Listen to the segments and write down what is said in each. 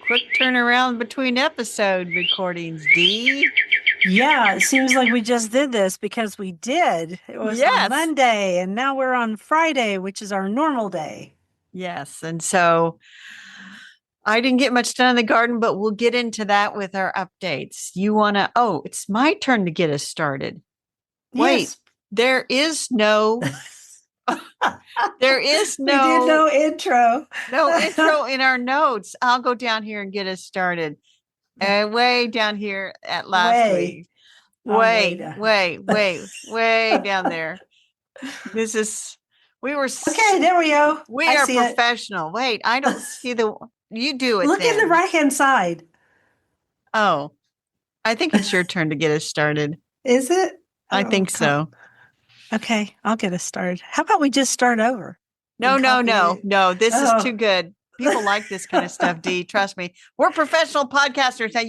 Quick turnaround between episode recordings, Dee. Yeah, it seems like we just did this because we did. It was on Yes. Monday, and now we're on Friday, which is our normal day. Yes. And so I didn't get much done in the garden, but we'll get into that with our updates. It's my turn to get us started. Wait, Yes. there is no, there is We did no intro. no intro in our notes. I'll go down here and get us started. Way down here at last week. Way Way, down. way down there. This is, we were, Okay, there we go. we I are see it. professional. Wait, I don't see you do it Look then. at the right-hand side. Oh, I think it's your turn to get us started. Is it? I think so. Okay, I'll get us started. How about we just start over? No. This is too good. People like this kind of stuff, Dee. Trust me. We're professional podcasters. Now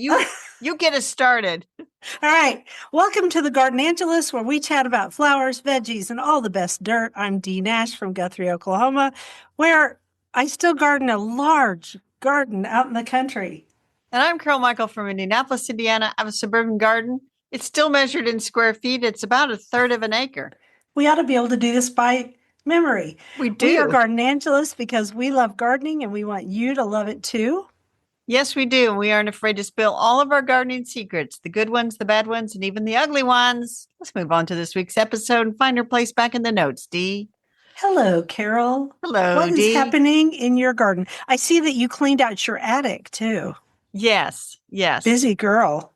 you get us started. All right. Welcome to the Garden Angelus, where we chat about flowers, veggies, and all the best dirt. I'm Dee Nash from Guthrie, Oklahoma, where I still garden a large garden out in the country. And I'm Carol Michael from Indianapolis, Indiana. I have a suburban garden. It's still measured in square feet. It's about 1/3 of an acre. We ought to be able to do this by memory. We do. We are Garden Angelus because we love gardening and we want you to love it too. Yes, we do. We aren't afraid to spill all of our gardening secrets, the good ones, the bad ones, and even the ugly ones. Let's move on to this week's episode and find our place back in the notes, Dee. Hello, Carol. Hello, What Dee. is happening in your garden? I see that you cleaned out your attic too. Yes. Busy girl.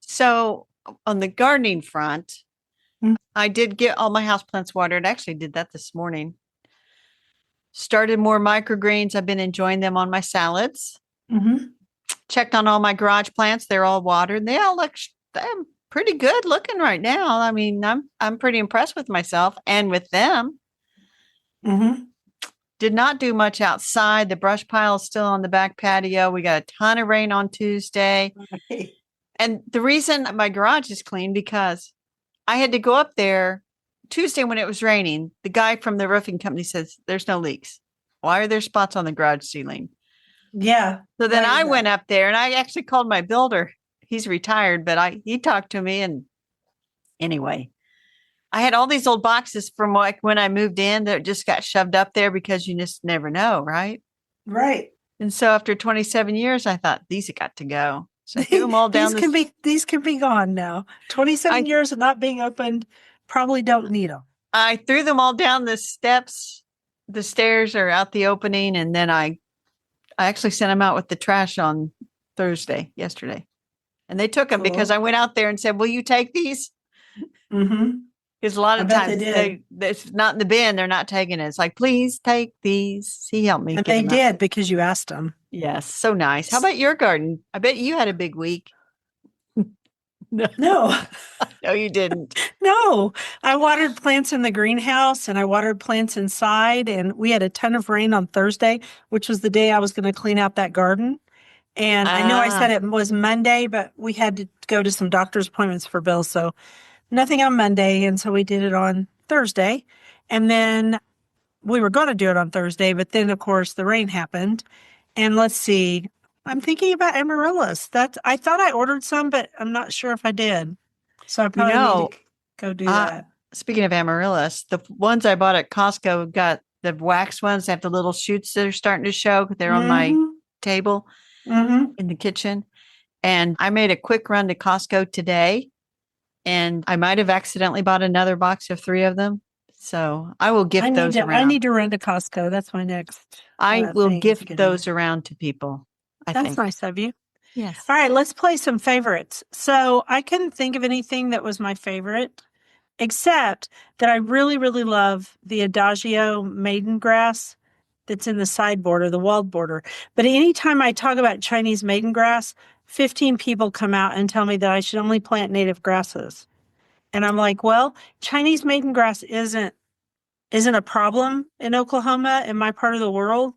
So on the gardening front, I did get all my houseplants watered. I actually did that this morning. Started more microgreens. I've been enjoying them on my salads. Mm-hmm. Checked on all my garage plants. They're all watered. They all look pretty good looking right now. I mean, I'm pretty impressed with myself and with them. Mm-hmm. Did not do much outside. The brush pile is still on the back patio. We got a ton of rain on Tuesday. Okay. And the reason my garage is clean because I had to go up there Tuesday when it was raining. The guy from the roofing company says there's no leaks. Why are there spots on the garage ceiling? Yeah. So then I went up there and I actually called my builder. He's retired, but he talked to me. And anyway, I had all these old boxes from like when I moved in that just got shoved up there because you just never know, right? Right. And so after 27 years, I thought these have got to go. So I threw them all down. These can be gone now. 27 years of not being opened, probably don't need them. I threw them all down the steps. The stairs are out the opening. And then I actually sent them out with the trash on yesterday. And they took them because I went out there and said, will you take these? Mm-hmm. Because a lot of times it's not in the bin. They're not taking it. It's like, please take these. He helped me. And they did because you asked them. Yes. So nice. How about your garden? I bet you had a big week. No. No, you didn't. No. I watered plants in the greenhouse and I watered plants inside. And we had a ton of rain on Thursday, which was the day I was going to clean out that garden. And I know I said it was Monday, but we had to go to some doctor's appointments for Bill. So nothing on Monday. And so we did it on Thursday. And then we were going to do it on Thursday. But then, of course, the rain happened. And let's see. I'm thinking about amaryllis. I thought I ordered some, but I'm not sure if I did. So I probably need to go do that. Speaking of amaryllis, the ones I bought at Costco got the wax ones. They have the little shoots that are starting to show. They're on my table in the kitchen. And I made a quick run to Costco today. And I might have accidentally bought another box of 3 of them. So I will gift those around. I need to run to Costco. That's my next. I will gift those around to people. That's nice of you. Yes. All right, let's play some favorites. So I couldn't think of anything that was my favorite, except that I really, really love the Adagio maiden grass that's in the side border, the walled border. But anytime I talk about Chinese maiden grass, 15 people come out and tell me that I should only plant native grasses. And I'm like, well, Chinese maiden grass isn't a problem in Oklahoma, in my part of the world.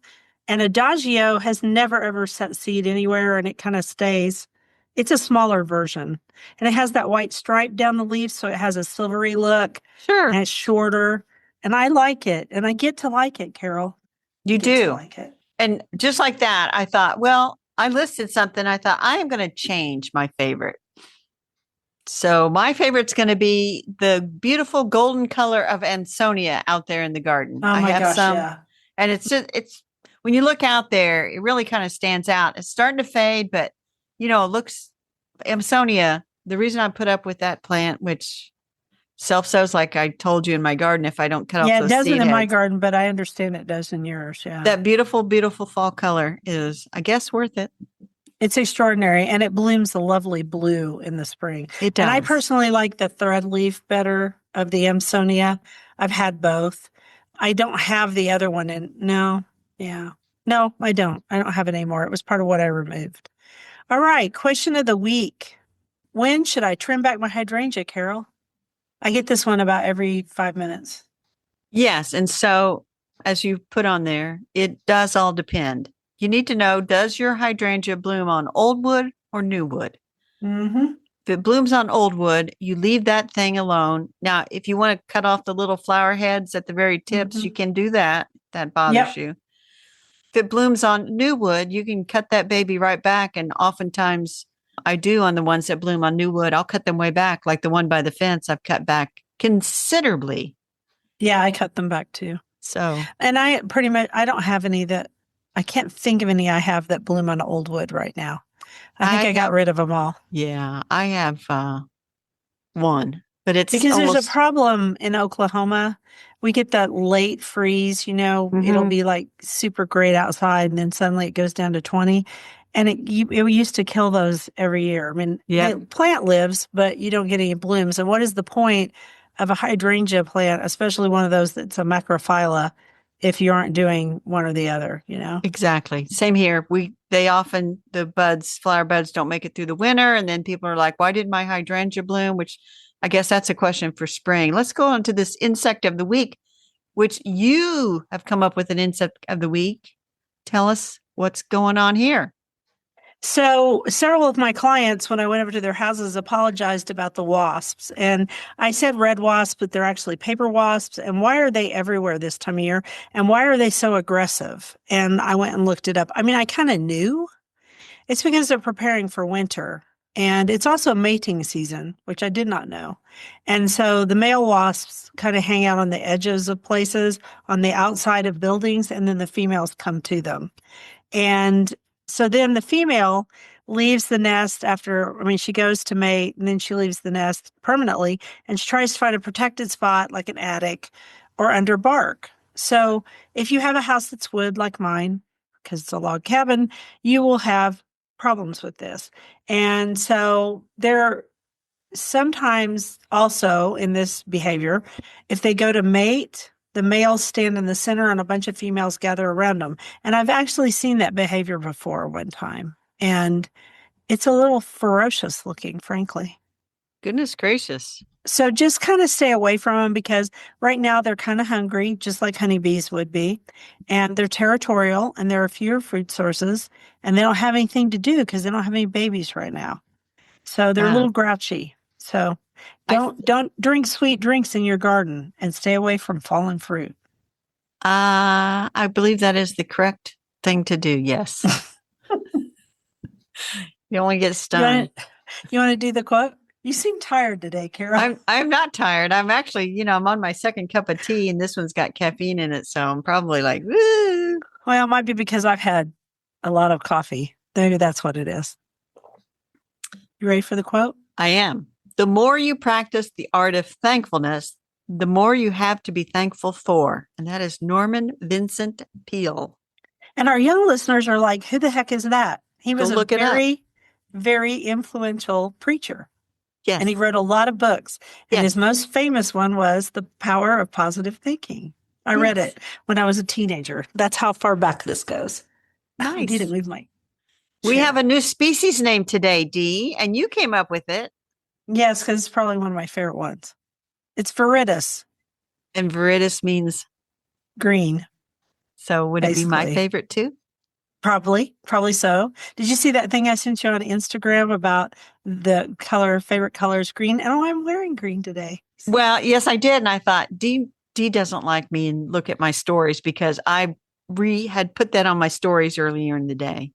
And Adagio has never, ever set seed anywhere, and it kind of stays. It's a smaller version. And it has that white stripe down the leaves, so it has a silvery look. Sure. And it's shorter. And I like it. And I get to like it, Carol. You do. Like it. And just like that, I thought, well, I listed something. I thought I am going to change my favorite. So my favorite's going to be the beautiful golden color of Ansonia out there in the garden. Oh I my have gosh, some, yeah. and it's when you look out there, it really kind of stands out. It's starting to fade, but it looks Amsonia. The reason I put up with that plant, which self-sows like I told you in my garden, if I don't cut off Yeah, it those doesn't seed in my heads, garden, but I understand it does in yours. Yeah. that beautiful, beautiful fall color is, I guess, worth it. It's extraordinary, and it blooms a lovely blue in the spring. It And I does. personally like the thread leaf better of the Amsonia. I've had both. I don't have the other one in. No, yeah. No, I don't. I don't have it anymore. It was part of what I removed. All right. Question of the week. When should I trim back my hydrangea, Carol? I get this one about every 5 minutes. Yes. And so, as you put on there, it does all depend. You need to know, does your hydrangea bloom on old wood or new wood? Mm-hmm. If it blooms on old wood, you leave that thing alone. Now, if you want to cut off the little flower heads at the very tips, you Mm-hmm. can do that. That bothers Yep. you. If it blooms on new wood, you can cut that baby right back. And oftentimes I do on the ones that bloom on new wood. I'll cut them way back, like the one by the fence, I've cut back considerably. Yeah, I cut them back too. So, And I don't have any I can't think of any I have that bloom on old wood right now. I think I I got have, rid of them all. yeah, I have one, but it's Because there's a almost, problem in Oklahoma. We get that late freeze, it'll mhm. be like super great outside and then suddenly it goes down to 20. And it used to kill those every year. I mean, Yep, the plant lives, but you don't get any blooms. And what is the point of a hydrangea plant, especially one of those that's a macrophylla, if you aren't doing one or the other? exactly. Same here. The flower buds don't make it through the winter. And then people are like, why didn't my hydrangea bloom? Which I guess that's a question for spring. Let's go on to this insect of the week, which you have come up with an insect of the week. Tell us what's going on here. So several of my clients, when I went over to their houses, apologized about the wasps. And I said red wasps, but they're actually paper wasps. And why are they everywhere this time of year? And why are they so aggressive? And I went and looked it up. I mean, I kind of knew. It's because they're preparing for winter. And it's also mating season, which I did not know. And so the male wasps kind of hang out on the edges of places, on the outside of buildings, and then the females come to them. And so then the female leaves the nest she goes to mate and then she leaves the nest permanently and she tries to find a protected spot like an attic or under bark. So if you have a house that's wood like mine, because it's a log cabin, you will have problems with this. And so there sometimes also in this behavior, if they go to mate, the males stand in the center and a bunch of females gather around them. And I've actually seen that behavior before one time. And it's a little ferocious looking, frankly. Goodness gracious. So just kind of stay away from them because right now they're kind of hungry, just like honeybees would be. And they're territorial and there are fewer food sources and they don't have anything to do because they don't have any babies right now. So they're a Uh, little grouchy. So I don't drink sweet drinks in your garden and stay away from fallen fruit. I believe that is the correct thing to do. Yes. You only get You stung. want to you want to do the quote? You seem tired today, Carol. I'm not tired. I'm actually, I'm on my second cup of tea and this one's got caffeine in it. So I'm probably like, woo. Well, it might be because I've had a lot of coffee. Maybe that's what it is. You ready for the quote? I am. The more you practice the art of thankfulness, the more you have to be thankful for. And that is Norman Vincent Peale. And our young listeners are like, who the heck is that? He Go was a look it up. very, very influential preacher. Yes. And he wrote a lot of books. And Yes. his most famous one was The Power of Positive Thinking. I read Yes. it when I was a teenager. That's how far back this goes. I Nice. didn't move my We chair. have a new species name today, Dee, and you came up with it. Yes, because it's probably one of my favorite ones. It's Viridis, And Viridis means, green, so would it be my basically. favorite too? Probably so. Did you see that thing I sent you on Instagram about the favorite color is green? Oh, I'm wearing green today. Well, yes, I did. And I thought Dee doesn't like me and look at my stories because I had put that on my stories earlier in the day.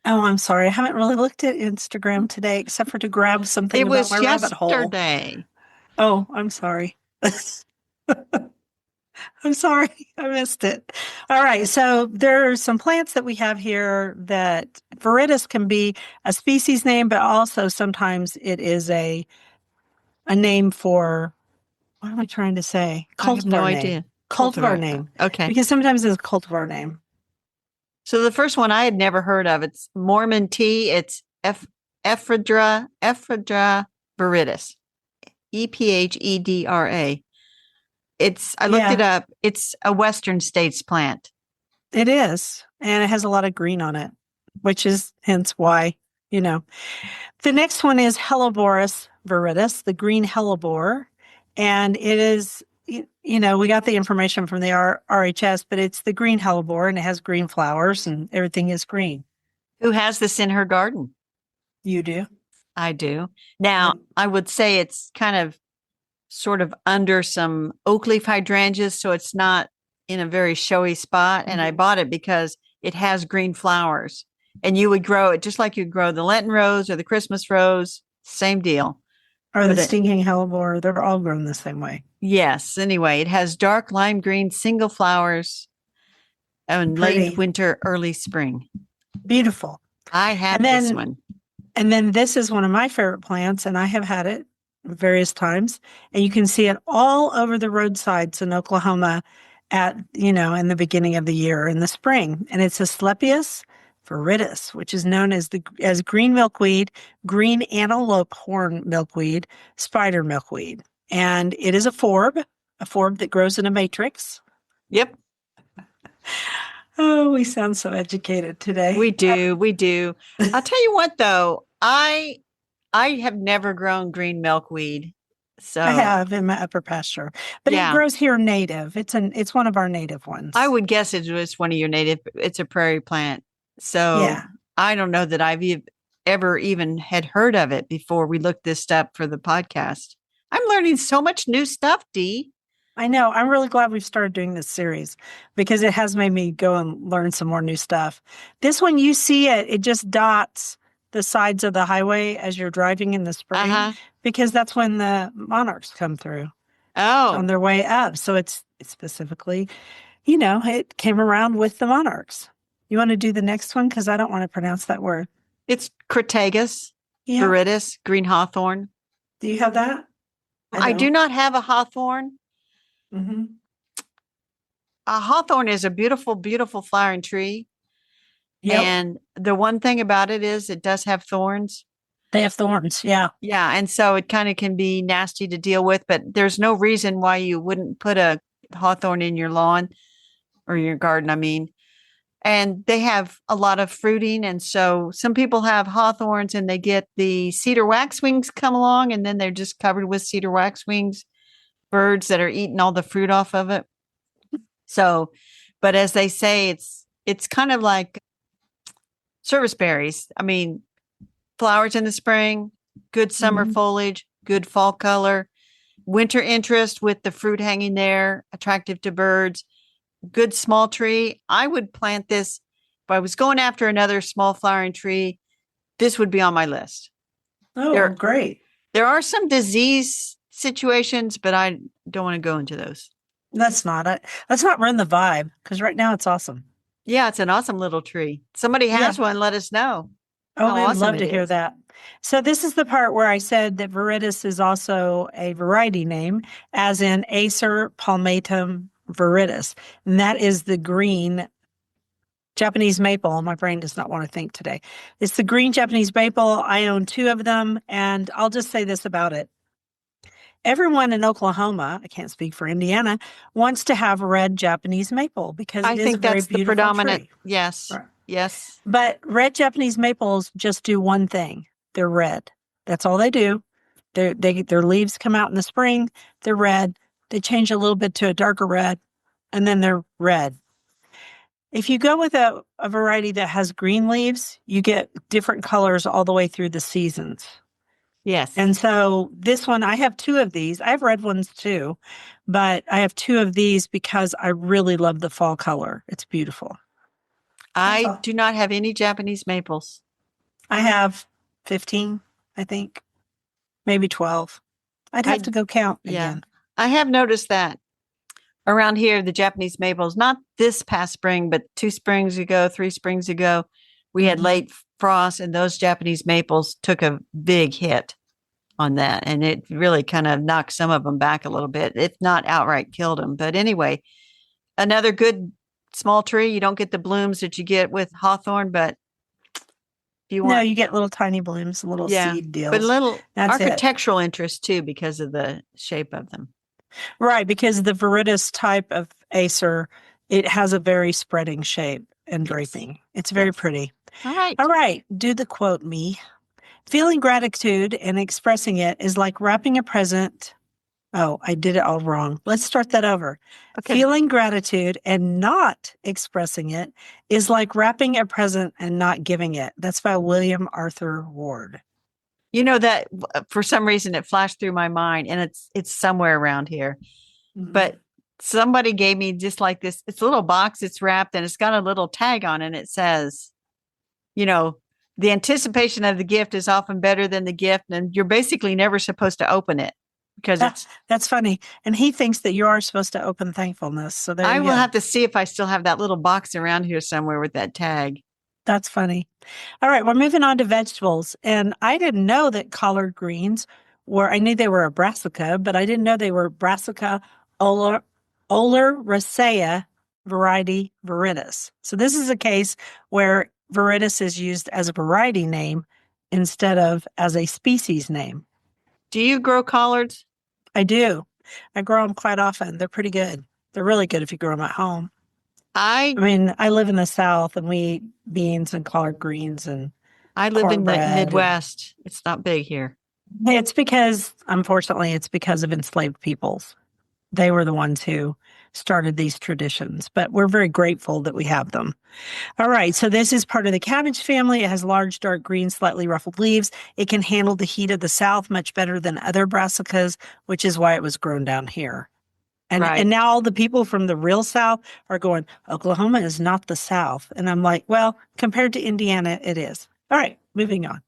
Oh, I'm sorry. I haven't really looked at Instagram today except for to grab something It about was my rabbit hole. yesterday. Oh, I'm sorry. I'm sorry. I missed it. All right. So there are some plants that we have here that Viridis can be a species name, but also sometimes it is a name for, what am I trying to say? I have no Cultivar name. idea. Cultivar Cultivar. name. Okay. Because sometimes it's a cultivar name. So the first one I had never heard of. It's Mormon tea. It's Ephedra viridis. Ephedra. I looked it Yeah, up. It's a Western States plant. it is. And it has a lot of green on it, which is hence why, you know. The next one is Helleborus viridis, the green hellebore. And it is, we got the information from the RHS, but it's the green hellebore and it has green flowers and everything is green. Who has this in her garden? You do? I do. Now, Yep. I would say it's kind of sort of under some oak leaf hydrangeas, so it's not in a very showy spot. And I bought it because it has green flowers. And you would grow it just like you grow the Lenten rose or the Christmas rose, same deal. Or the But stinking hellebore, they're all grown the same way. yes, anyway, it has dark lime green single flowers in late Pretty. winter, early spring. Beautiful. I have And this then one. And then this is one of my favorite plants, and I have had it various times. And you can see it all over the roadsides in Oklahoma in the beginning of the year in the spring. And it's Asclepias viridis, which is known as green milkweed, green antelope horn milkweed, spider milkweed. And it is a forb that grows in a matrix. Yep. Oh, we sound so educated today. We do. We do. I'll tell you what though, I have never grown green milkweed. So I have in my upper pasture, but it yeah, grows here native. It's one of our native ones. I would guess it was one of your native, it's a prairie plant. So Yeah, I don't know that ever even had heard of it before we looked this up for the podcast. I'm learning so much new stuff, Dee. I know. I'm really glad we've started doing this series because it has made me go and learn some more new stuff. This one, you see it just dots the sides of the highway as you're driving in the spring Uh-huh. because that's when the monarchs come through on Oh, their way up. So it's specifically, it came around with the monarchs. You want to do the next one? Because I don't want to pronounce that word. it's Crataegus, Yeah. viridis, green hawthorn. Do you have that? I do not have a hawthorn. Mm-hmm. A hawthorn is a beautiful, beautiful flowering tree. Yep. And the one thing about it is it does have thorns. They have thorns. Yeah. Yeah. And so it kind of can be nasty to deal with, but there's no reason why you wouldn't put a hawthorn in your lawn or your garden, I mean. And they have a lot of fruiting. And so some people have hawthorns and they get the cedar waxwings come along and then they're just covered with cedar waxwings, birds that are eating all the fruit off of it. So, but as they say, it's kind of like service berries. I mean, flowers in the spring, good summer foliage, good fall color, winter interest with the fruit hanging there, attractive to birds, good small tree. I would plant this if I was going after another small flowering tree. This would be on my list. Oh, great. There are some disease situations, but I don't want to go into those. Let's not run the vibe because right now it's awesome. Yeah, it's an awesome little tree. Somebody has one, let us know. Oh, we would love to hear that. So this is the part where I said that viridis is also a variety name, as in Acer palmatum viridis. And that is the green Japanese maple. My brain does not want to think today. It's the green Japanese maple. I own 2 of them, and I'll just say this about it. Everyone in Oklahoma, I can't speak for Indiana, wants to have red Japanese maple because I it is think a very that's the beautiful predominant. tree. Yes. Right. Yes. But red Japanese maples just do one thing. They're red. That's all they do. Their leaves come out in the spring. They're red. They change a little bit to a darker red, and then they're red. If you go with a variety that has green leaves, you get different colors all the way through the seasons. Yes. And so this one, I have 2 of these. I have red ones too, but I have 2 of these because I really love the fall color. It's beautiful. That's I all. do not have any Japanese maples. I have 15, I think, maybe 12. I'd have I to go count yeah. again. I have noticed that around here, the Japanese maples, not this past spring, but 2 springs ago, 3 springs ago, we had Mhm. late frost and those Japanese maples took a big hit on that. And it really kind of knocked some of them back a little bit, if not outright killed them. But anyway, another good small tree. You don't get the blooms that you get with hawthorn, but if you No, want, you get little tiny blooms, little yeah, seed but a deals. little That's it. architectural interest too because of the shape of them. Right, because the Viridis type of Acer, it has a very spreading shape and Yes. draping. It's very Yes. pretty. All right. All right, do the quote me. Feeling gratitude and expressing it is like wrapping a present. Oh, I did it all wrong. Let's start that over. Okay. Feeling gratitude and not expressing it is like wrapping a present and not giving it. That's by William Arthur Ward. You know that for some reason it flashed through my mind and it's somewhere around here. Mhm. But somebody gave me just like this. It's a little box, it's wrapped and it's got a little tag on it and it says, you know, the anticipation of the gift is often better than the gift and you're basically never supposed to open it because it's That's funny. And he thinks that you are supposed to open thankfulness. So there I you will go. have to see if I still have that little box around here somewhere with that tag. That's funny. All right, we're moving on to vegetables. And I didn't know that collard greens were, I knew they were a brassica, but I didn't know they were Brassica oler, oleracea variety viridis. So this is a case where viridis is used as a variety name instead of as a species name. Do you grow collards? I do. I grow them quite often. They're pretty good. They're really good if you grow them at home. I I mean, I live in the South and we eat beans and collard greens and I live in the cornbread. And Midwest. It's not big here. it's because, unfortunately, it's because of enslaved peoples. They were the ones who started these traditions, but we're very grateful that we have them. All right, so this is part of the cabbage family. It has large, dark green, slightly ruffled leaves. It can handle the heat of the South much better than other brassicas, which is why it was grown down here. And Right. now all the people from the real South are going, Oklahoma is not the South. And I'm like, well, compared to Indiana, it is. All right, moving on.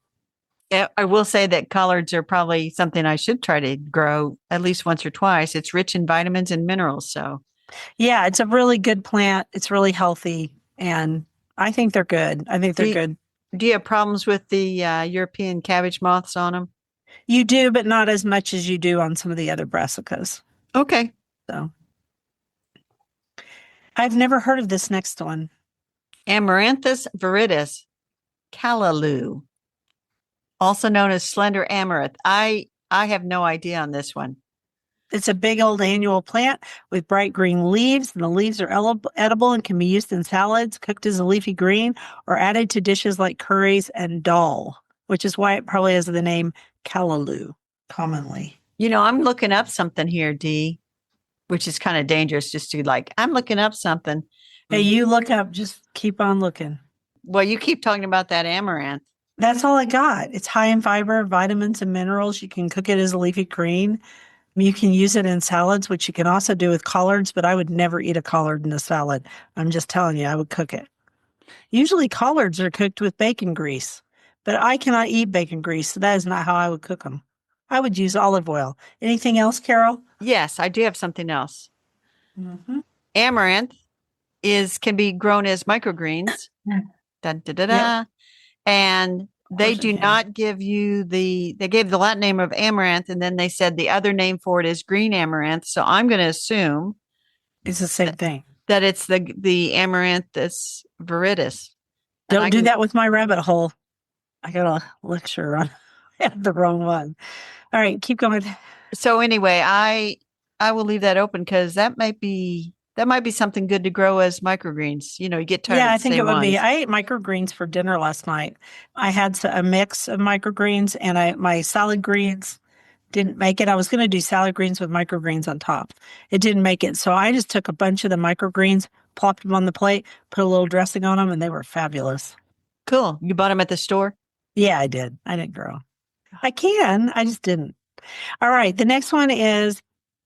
Yeah, I will say that collards are probably something I should try to grow at least once or twice. It's rich in vitamins and minerals. So, Yeah, it's a really good plant. It's really healthy. And I think they're good. I think they're do you, good. do you have problems with the European cabbage moths on them? You do, but not as much as you do on some of the other brassicas. Okay. So I've never heard of this next one. Amaranthus viridis, Callaloo, also known as slender amaranth. I have no idea on this one. It's a big old annual plant with bright green leaves, and the leaves are edible and can be used in salads, cooked as a leafy green, or added to dishes like curries and dal, which is why it probably has the name Callaloo commonly. You know, I'm looking up something here, Dee, which is kind of dangerous just to like, I'm looking up something. Hey, you look up, just keep on looking. Well, you keep talking about that amaranth. That's all I got. It's high in fiber, vitamins, and minerals. You can cook it as a leafy green. You can use it in salads, which you can also do with collards, but I would never eat a collard in a salad. I'm just telling you, I would cook it. Usually collards are cooked with bacon grease, but I cannot eat bacon grease, so that is not how I would cook them. I would use olive oil. Anything else, Carol? Yes, I do have something else. Mm-hmm. Amaranth is can be grown as microgreens. Da, da, da, Yep, da. And of they course it do can. not give you they gave the Latin name of amaranth, and then they said the other name for it is green amaranth. So I'm going to assume It's the same that, thing. that it's the Amaranthus viridis. And Don't I do can that with my rabbit hole. I got a lecture on I had the wrong one. All right, keep going. so anyway, I will leave that open because that might be something good to grow as microgreens. You know, you get tired Yeah, of I the think it same would be. ones. I ate microgreens for dinner last night. I had a mix of microgreens and my salad greens didn't make it. I was going to do salad greens with microgreens on top. It didn't make it. So I just took a bunch of the microgreens, plopped them on the plate, put a little dressing on them, and they were fabulous. Cool. You bought them at the store? Yeah, I did. I didn't grow. I can. I just didn't. All right. The next one is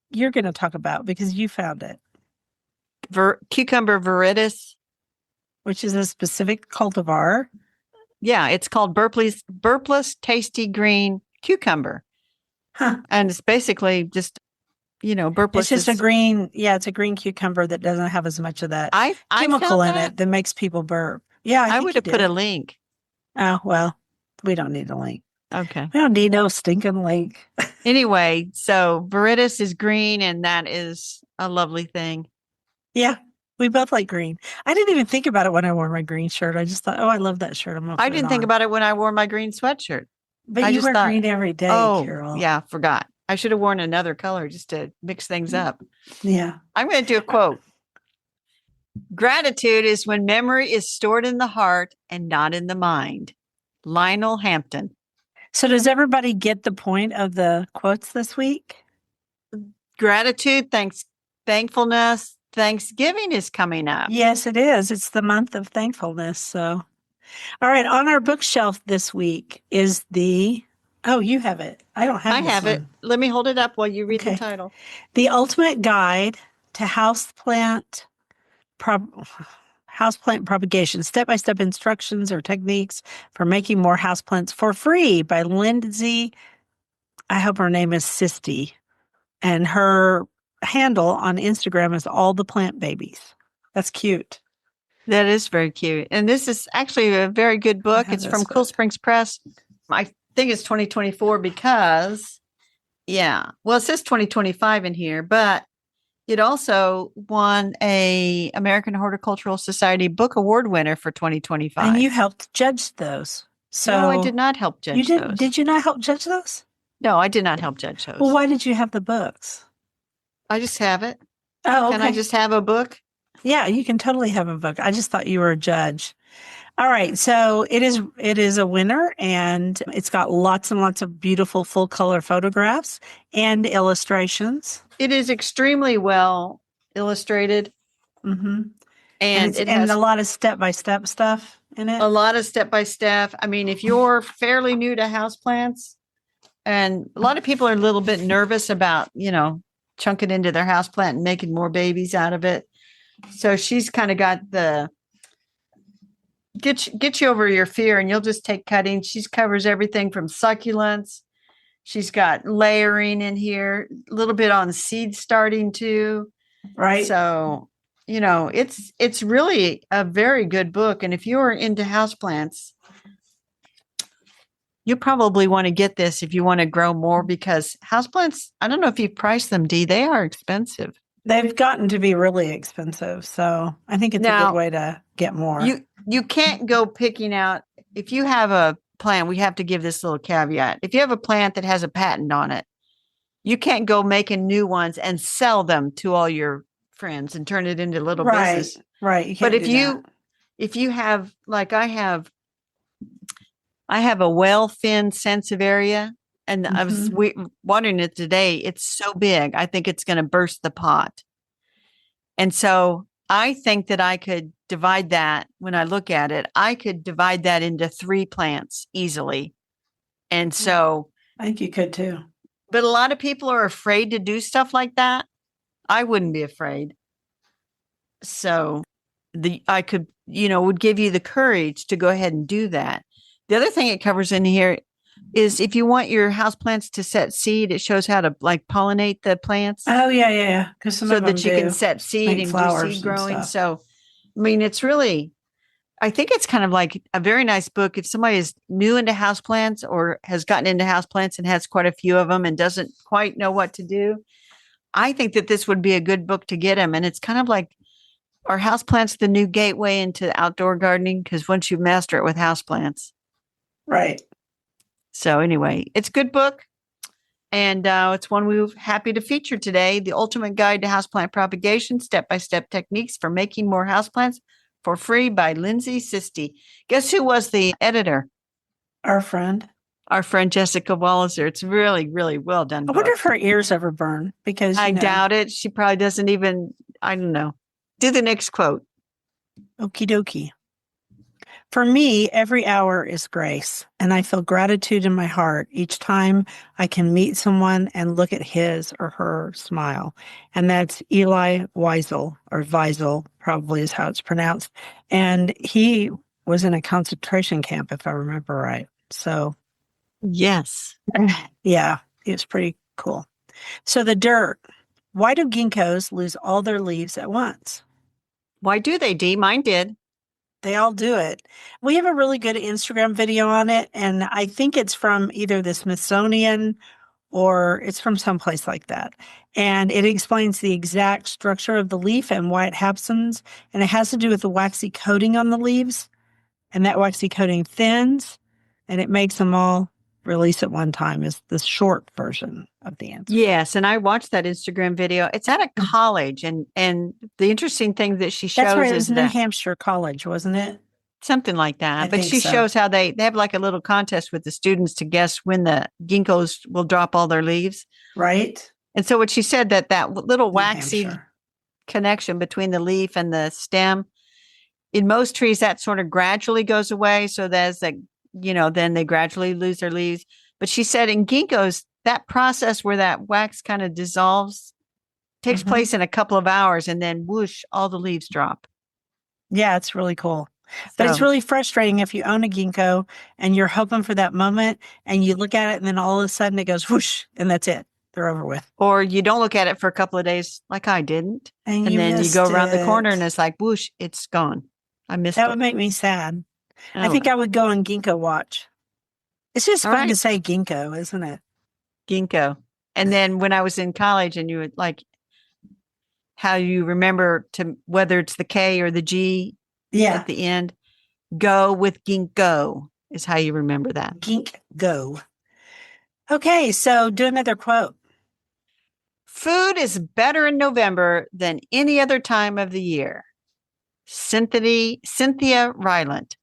you're going to talk about because you found it. Cucumber viridis. which is a specific cultivar. Yeah, it's called burpless tasty green cucumber. Huh. And it's basically just, burpless. It's just a green, it's a green cucumber that doesn't have as much of that I chemical found in it that makes people burp. Yeah, I think would you have put a did. link. Oh, well, we don't need a link. Okay. We don't need no stinking link. Anyway, so Viridis is green, and that is a lovely thing. Yeah, we both like green. I didn't even think about it when I wore my green shirt. I just thought, oh, I love that shirt. I'm gonna put I didn't it think on. about it when I wore my green sweatshirt. But I you just wear thought, green every day, oh, Carol. yeah, forgot. I should have worn another color just to mix things up. Yeah. I'm going to do a quote. Gratitude is when memory is stored in the heart and not in the mind. Lionel Hampton. So does everybody get the point of the quotes this week? Gratitude, thankfulness, Thanksgiving is coming up. Yes, it is. It's the month of thankfulness. So, all right. On our bookshelf this week is oh, you have it. I don't have I this have one. it. Let me hold it up while you read Okay. the title. The Ultimate Guide to Houseplant Propagation, Step-by-Step Instructions or Techniques for Making More Houseplants for Free by Lindsay. I hope her name is Sisty. And her handle on Instagram is All the Plant Babies. That's cute. That is very cute. And this is actually a very good book. It's from Cool Springs Press. I think it's 2024 because, well, it says 2025 in here, but it also won a American Horticultural Society Book Award winner for 2025. And you helped judge those. So no, I did not help judge those. Did you not help judge those? No, I did not help judge those. Well, why did you have the books? I just have it. Oh, okay. Can I just have a book? Yeah, you can totally have a book. I just thought you were a judge. All right. So it is a winner, and it's got lots and lots of beautiful full color photographs and illustrations. It is extremely well illustrated. Mm-hmm. And it has a lot of step-by-step stuff in it. A lot of step-by-step. I mean, if you're fairly new to houseplants, and a lot of people are a little bit nervous about, chunking into their houseplant and making more babies out of it. So she's kind of got get you over your fear, and you'll just take cutting. She covers everything from succulents. She's got layering in here, a little bit on seed starting too. Right. So, it's really a very good book. And if you're into houseplants, you probably want to get this if you want to grow more, because houseplants, I don't know if you've priced them, Dee, they are expensive. They've gotten to be really expensive. So I think it's a good way to get more. You can't go picking out, if you have a plant, we have to give this little caveat. If you have a plant that has a patent on it, you can't go making new ones and sell them to all your friends and turn it into little business. Right. But if you have, like I have a well-thinned Sansevieria, and I was watering it today. It's so big. I think it's going to burst the pot. And so I think that I could divide that. When I look at it, I could divide that into 3 plants easily. And so I think you could too. But a lot of people are afraid to do stuff like that. I wouldn't be afraid. So I could, would give you the courage to go ahead and do that. The other thing it covers in here is if you want your houseplants to set seed, it shows how to pollinate the plants. Oh, yeah. Because so that you can set seed and do seed growing. So, I mean, it's really, I think it's kind of like a very nice book. If somebody is new into houseplants or has gotten into houseplants and has quite a few of them and doesn't quite know what to do, I think that this would be a good book to get them. And it's kind of like, are houseplants the new gateway into outdoor gardening? Because once you master it with houseplants. Right. So anyway, it's a good book. And it's one we're happy to feature today. The Ultimate Guide to Houseplant Propagation, Step-by-Step Techniques for Making More Houseplants for Free by Lindsay Sisty. Guess who was the editor? Our friend Jessica Walliser. It's really, really well done. I wonder if her ears ever burn, because I doubt it. She probably doesn't even, I don't know. Do the next quote. Okie dokie. For me, every hour is grace, and I feel gratitude in my heart each time I can meet someone and look at his or her smile. And that's Eli Wiesel, or Wiesel, probably is how it's pronounced. And he was in a concentration camp, if I remember right. So, Yes. yeah, it was pretty cool. So, the dirt. Why do ginkgos lose all their leaves at once? Why do they, Dee? Mine did. They all do it. We have a really good Instagram video on it, and I think it's from either the Smithsonian or it's from someplace like that. And it explains the exact structure of the leaf and why it happens. And it has to do with the waxy coating on the leaves. And that waxy coating thins and it makes them all release at one time, is the short version of the answer. Yes, and I watched that Instagram video. It's at a college, and the interesting thing that she shows That's right. It is was New that Hampshire College, wasn't it? something like that. I But think she so. shows how they have like a little contest with the students to guess when the ginkgos will drop all their leaves. Right? And so what she said that little New waxy Hampshire. connection between the leaf and the stem, in most trees that sort of gradually goes away. So there's like, then they gradually lose their leaves. But she said in ginkgos, that process where that wax kind of dissolves takes place in a couple of hours, and then whoosh, all the leaves drop. Yeah, it's really cool. But it's So, really frustrating if you own a ginkgo and you're hoping for that moment and you look at it and then all of a sudden it goes whoosh and that's it. They're over with. or you don't look at it for a couple of days like I didn't. And And you then you go missed around the corner and it. it's like, whoosh, it's gone. I missed That it. would make me sad. I Oh, think I would go on ginkgo watch. It's just all fun to right, say ginkgo, isn't it? ginkgo. And then when I was in college and you would like how you remember to whether it's the K or the G Yeah. at the end, go with ginkgo is how you remember that. Ginkgo. Okay, so do another quote. Food is better in November than any other time of the year. Cynthia Rylant.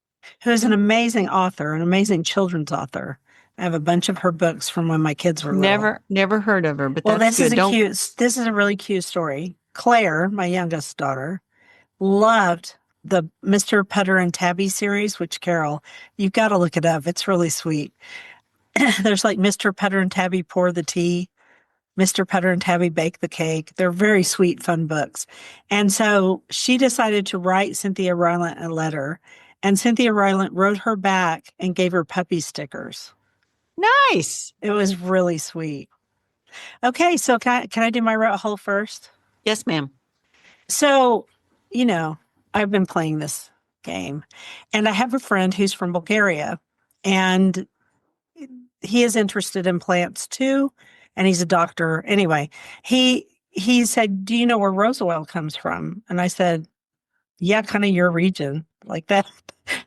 Who is an amazing author, an amazing children's author. I have a bunch of her books from when my kids were little. Never heard of her, but Well, that's good. this is a really cute story. Claire, my youngest daughter, loved the Mr. Putter and Tabby series, which Carol, you've got to look it up. It's really sweet. There's like Mr. Putter and Tabby pour the tea, Mr. Putter and Tabby bake the cake. They're very sweet, fun books. And so she decided to write Cynthia Rylant a letter. And Cynthia Rylant wrote her back and gave her puppy stickers. Nice. It was really sweet. Okay, so can I do my route hole first? Yes, ma'am. So, I've been playing this game, and I have a friend who's from Bulgaria, and he is interested in plants too, and he's a doctor. Anyway, he said, "Do you know where rose oil comes from?" And I said, "Yeah, kind of your region, like that."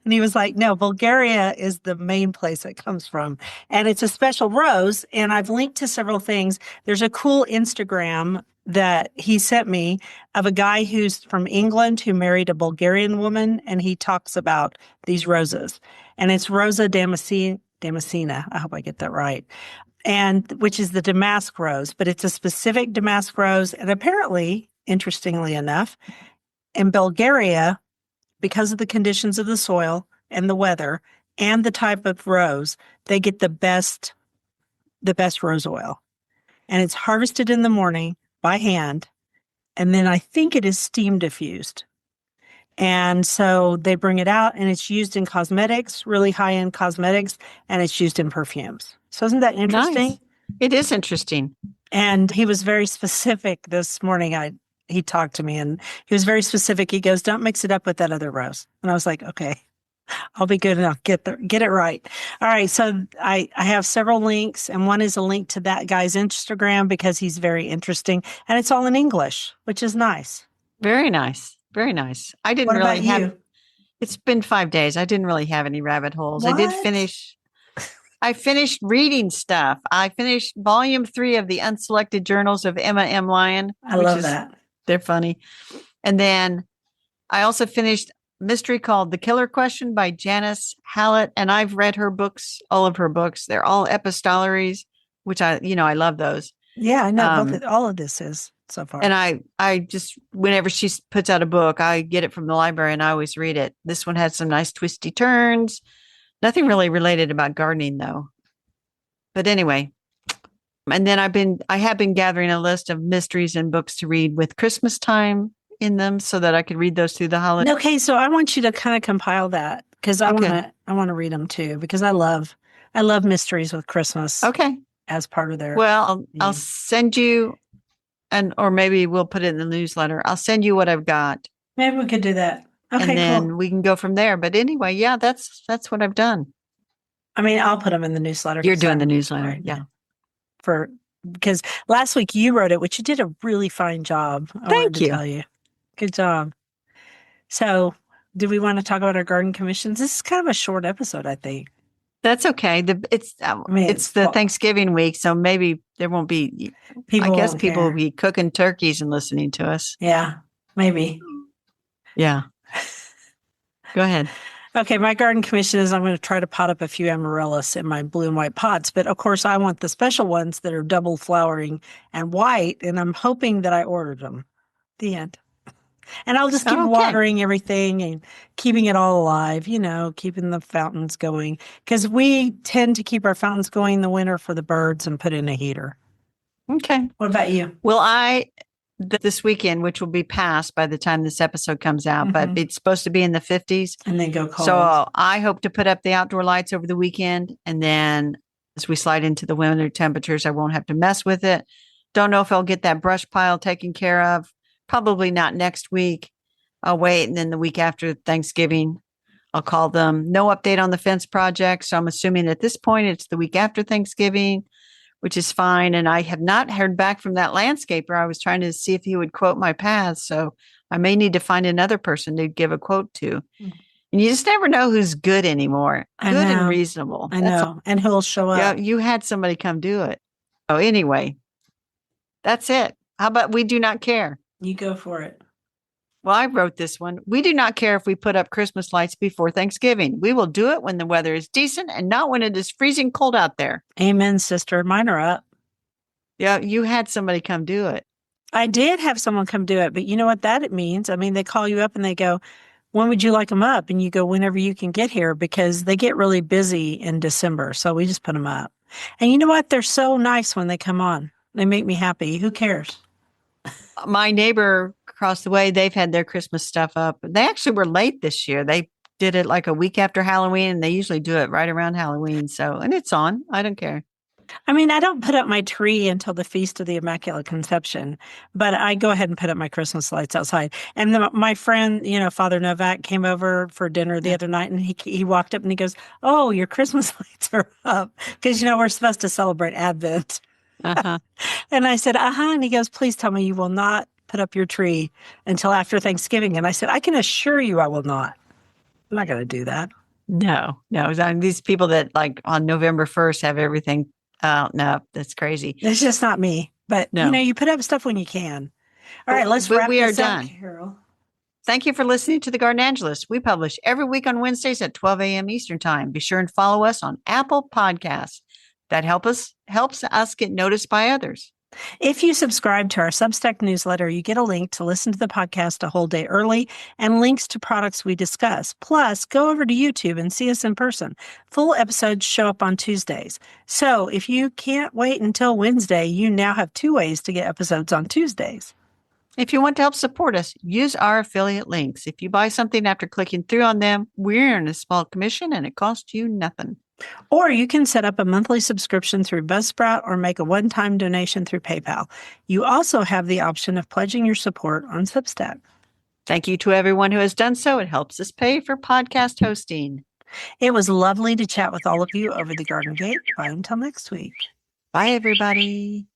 And he was like, "No, Bulgaria is the main place it comes from. And it's a special rose." And I've linked to several things. There's a cool Instagram that he sent me of a guy who's from England who married a Bulgarian woman. And he talks about these roses. And it's Rosa Damascena. I hope I get that right. And which is the damask rose, but it's a specific damask rose. And apparently, interestingly enough, in Bulgaria, because of the conditions of the soil and the weather and the type of rose, they get the best rose oil. And it's harvested in the morning by hand. And then I think it is steam diffused. And so they bring it out and it's used in cosmetics, really high-end cosmetics, and it's used in perfumes. So isn't that interesting? Nice. It is interesting. And he was very specific this morning. He talked to me and he was very specific. He goes, "Don't mix it up with that other rose." And I was like, "Okay, I'll be good enough. Get it right." All right. So I have several links, and one is a link to that guy's Instagram because he's very interesting, and it's all in English, which is nice. Very nice. Very nice. I didn't What really about have. you? It's been 5 days. I didn't really have any rabbit holes. What? I finished reading stuff. I finished volume 3 of the Unselected Journals of Emma M. Lyon. I love that. They're funny. And then I also finished a mystery called The Killer Question by Janice Hallett. And I've read her books, all of her books. They're all epistolaries, which I love those. Yeah, I know. All of this is. so far. And I just, whenever she puts out a book, I get it from the library and I always read it. This one had some nice twisty turns. Nothing really related about gardening though. But anyway, and then I have been gathering a list of mysteries and books to read with Christmas time in them so that I could read those through the holidays. Okay, so I want you to kind of compile that because I want to read them too because I love mysteries with Christmas. Okay. As part of their. Well, I'll send you, or maybe we'll put it in the newsletter. I'll send you what I've got. Maybe we could do that. Okay, and then cool. we can go from there. But anyway, yeah, that's what I've done. I mean, I'll put them in the newsletter. You're doing the newsletter, yeah. Because last week you wrote it, which you did a really fine job. Thank you. Tell you, good job. So, do we want to talk about our garden commissions? This is kind of a short episode, I think. That's okay. It's the Thanksgiving week, so maybe there won't be. I guess people will be cooking turkeys and listening to us. Yeah, maybe. Yeah. Go ahead. Okay, my garden commission is I'm going to try to pot up a few amaryllis in my blue and white pots. But of course, I want the special ones that are double flowering and white, and I'm hoping that I ordered them. The end. And I'll just keep watering everything and keeping it all alive, keeping the fountains going. Because we tend to keep our fountains going in the winter for the birds and put in a heater. Okay. What about you? Well, this weekend, which will be past by the time this episode comes out, but it's supposed to be in the 50s. And then go cold. So I hope to put up the outdoor lights over the weekend. And then as we slide into the winter temperatures, I won't have to mess with it. Don't know if I'll get that brush pile taken care of. Probably not next week. I'll wait. And then the week after Thanksgiving, I'll call them. No update on the fence project. So I'm assuming at this point, it's the week after Thanksgiving, which is fine. And I have not heard back from that landscaper. I was trying to see if he would quote my paths. So I may need to find another person to give a quote to. And you just never know who's good anymore. Good and reasonable. I know. And who'll show up. Yeah, you had somebody come do it. Oh, anyway, that's it. How about we do not care? You go for it. Well, I wrote this one. We do not care if we put up Christmas lights before Thanksgiving. We will do it when the weather is decent and not when it is freezing cold out there. Amen, sister. Mine are up. Yeah, you had somebody come do it. I did have someone come do it, but you know what that means? I mean, they call you up and they go, when would you like them up? And you go, whenever you can get here, because they get really busy in December. So we just put them up. And you know what? They're so nice when they come on. They make me happy. Who cares? My neighbor across the way, they've had their Christmas stuff up. They actually were late this year. They did it like a week after Halloween, and they usually do it right around Halloween. So, and it's on. I don't care. I mean, I don't put up my tree until the Feast of the Immaculate Conception, but I go ahead and put up my Christmas lights outside. And my friend, Father Novak came over for dinner the other night, and he walked up and he goes, "Oh, your Christmas lights are up," because we're supposed to celebrate Advent. Uh-huh. And I said, and he goes, "Please tell me you will not put up your tree until after Thanksgiving." And I said, "I can assure you I will not. I'm not going to do that." No. I mean, these people that like on November 1st have everything. No, that's crazy. It's just not me. But, you put up stuff when you can. All right, let's wrap this up, Carol. Thank you for listening to The Gardenangelist. We publish every week on Wednesdays at 12 a.m. Eastern Time. Be sure and follow us on Apple Podcasts. That helps us get noticed by others. If you subscribe to our Substack newsletter, you get a link to listen to the podcast a whole day early and links to products we discuss. Plus, go over to YouTube and see us in person. Full episodes show up on Tuesdays. So if you can't wait until Wednesday, you now have 2 ways to get episodes on Tuesdays. If you want to help support us, use our affiliate links. If you buy something after clicking through on them, we earn a small commission and it costs you nothing. Or you can set up a monthly subscription through Buzzsprout or make a one-time donation through PayPal. You also have the option of pledging your support on Substack. Thank you to everyone who has done so. It helps us pay for podcast hosting. It was lovely to chat with all of you over the Garden Gate. Bye until next week. Bye, everybody.